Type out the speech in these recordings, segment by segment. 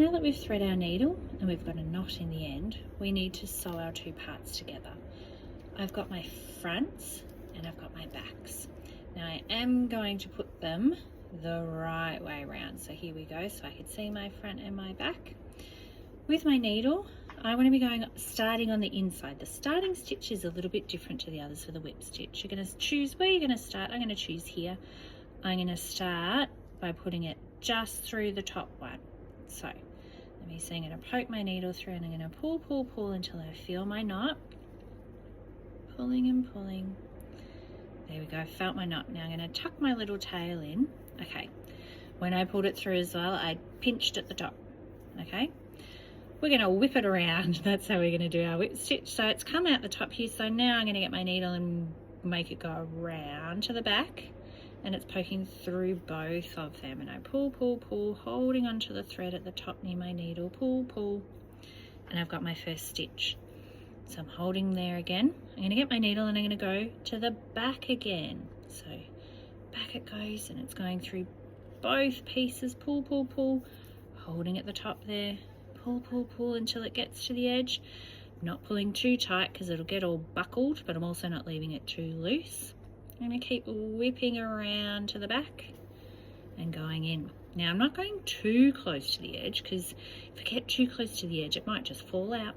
Now that we've thread our needle and we've got a knot in the end, we need to sew our two parts together. I've got my fronts and I've got my backs. Now I am going to put them the right way around. So here we go, so I can see my front and my back. With my needle, I want to be starting on the inside. The starting stitch is a little bit different to the others for the whip stitch. You're going to choose where you're going to start. I'm going to choose here. I'm going to start by putting it just through the top one. So let me see, I'm going to poke my needle through and I'm going to pull, pull, pull until I feel my knot. Pulling and pulling. There we go, I felt my knot. Now I'm going to tuck my little tail in. Okay, when I pulled it through as well, I pinched at the top. Okay, we're going to whip it around. That's how we're going to do our whip stitch. So it's come out the top here, so now I'm going to get my needle and make it go around to the back. And it's poking through both of them, and I pull, pull, pull, holding onto the thread at the top near my needle, pull, pull, and I've got my first stitch. So I'm holding there again. I'm going to get my needle and I'm going to go to the back again. So back it goes, and it's going through both pieces, pull, pull, pull, holding at the top there, pull, pull, pull until it gets to the edge. Not pulling too tight because it'll get all buckled, but I'm also not leaving it too loose. I'm going to keep whipping around to the back and going in. Now I'm not going too close to the edge, because if I get too close to the edge it might just fall out.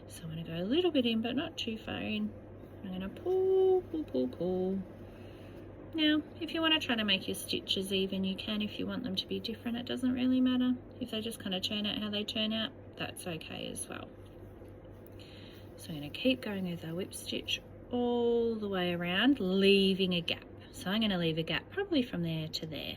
So I'm going to go a little bit in but not too far in. I'm going to pull, pull, pull, pull. Now if you want to try to make your stitches even, you can. If you want them to be different, it doesn't really matter. If they just kind of turn out how they turn out, that's okay as well. So I'm going to keep going with our whip stitch all the way around, leaving a gap. So I'm going to leave a gap probably from there to there.